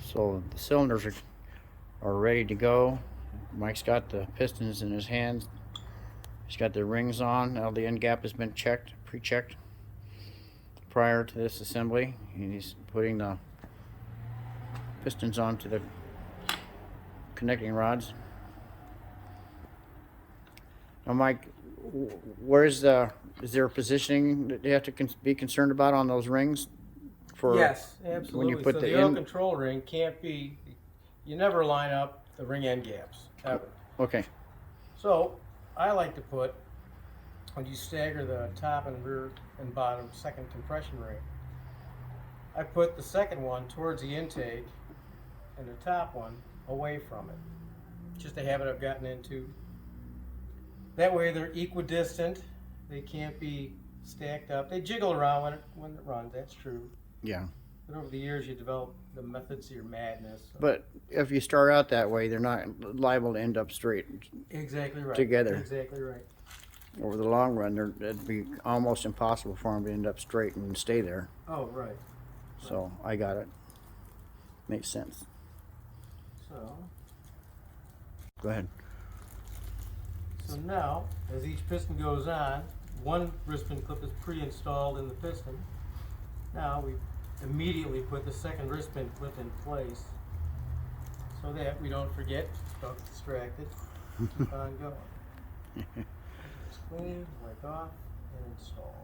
So the cylinders are ready to go. Mike's got the pistons in his hands. He's got the rings on. Now the end gap has been checked, pre-checked prior to this assembly. And he's putting the pistons onto the connecting rods. Now, Mike, is there a positioning that you have to be concerned about on those rings? Yes, absolutely. When you put so the oil control ring can't be, you never line up the ring end gaps, ever. Okay. So I like to put, when you stagger the top and rear and bottom second compression ring, I put the second one towards the intake and the top one away from it. Just a habit I've gotten into. That way they're equidistant. They can't be stacked up. They jiggle around when it runs, that's true. Yeah. But over the years you develop the methods of your madness. So. But if you start out that way, they're not liable to end up straight. Exactly right. Together. Exactly right. Over the long run, it'd be almost impossible for them to end up straight and stay there. Oh, right. So I got it. Makes sense. So. Go ahead. So now, as each piston goes on, one wristband clip is pre-installed in the piston. Now we immediately put the second wristband clip in place so that we don't forget, don't get distracted, keep on going. Just clean, wipe off, and install.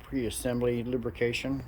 Pre-assembly lubrication.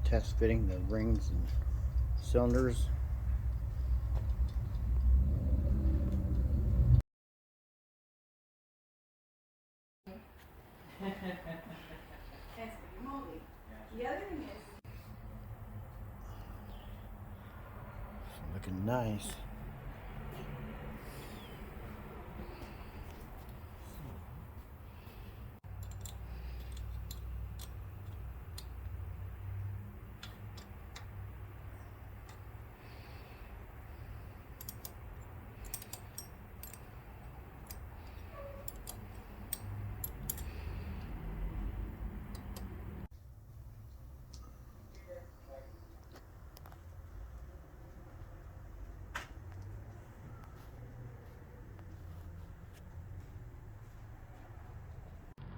Test fitting the rings and cylinders. The other thing is, Looking nice.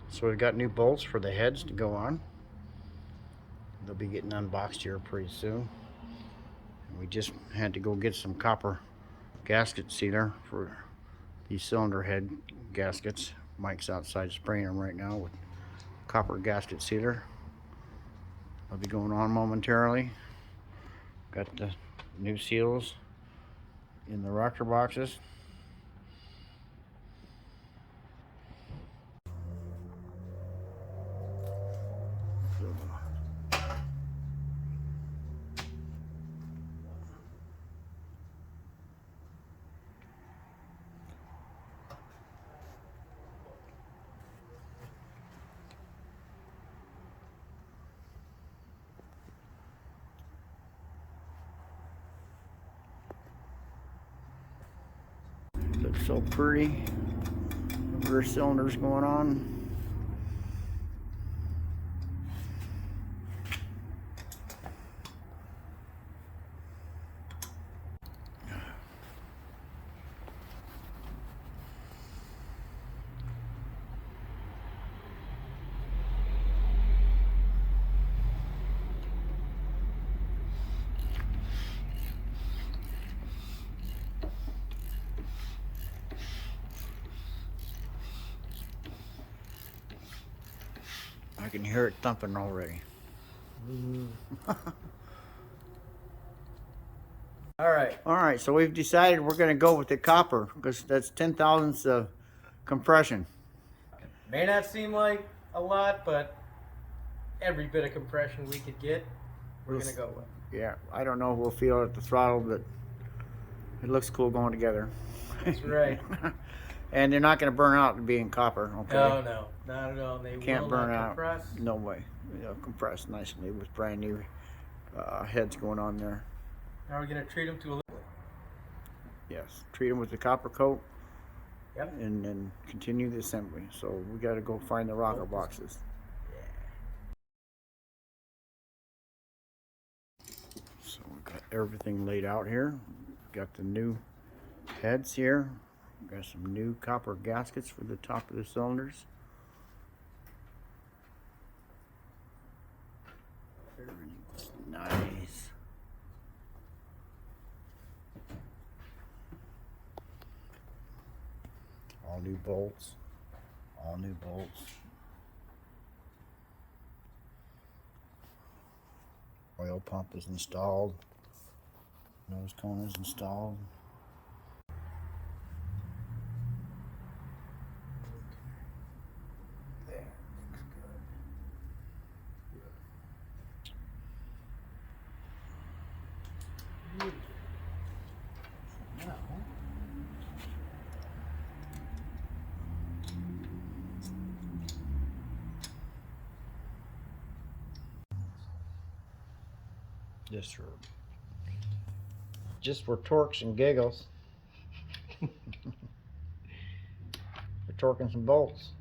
So we've got new bolts for the heads to go on. They'll be getting unboxed here pretty soon. We just had to go get some copper gasket sealer for these cylinder head gaskets. Mike's outside spraying them right now with copper gasket sealer. I'll be going on momentarily. Got the new seals in the rocker boxes. Looks so pretty. Rear cylinders going on. I can hear it thumping already. All right. All right, so we've decided we're going to go with the copper because that's 10 thousandths of compression. May not seem like a lot, but every bit of compression we could get, we're gonna go with. Yeah, I don't know if we'll feel it at the throttle, but it looks cool going together. That's right. And they're not going to burn out being copper, okay? No, not at all. They Can't will burn not out. compress. No way. They'll compress nicely with brand new heads going on there. Now we're gonna treat them to a liquid. Yes, treat them with the copper coat. Yep. And then continue the assembly. So we got to go find the rocker boxes. So we got everything laid out here. Got the new heads here. Got some new copper gaskets for the top of the cylinders. Everything's nice. All new bolts. All new bolts. Oil pump is installed. Nose cone is installed. There, looks good. Now, just for torques and giggles. We're torquing some bolts.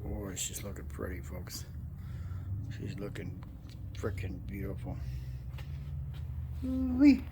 Boy, she's looking pretty, folks. She's looking freaking beautiful. Ooh-wee.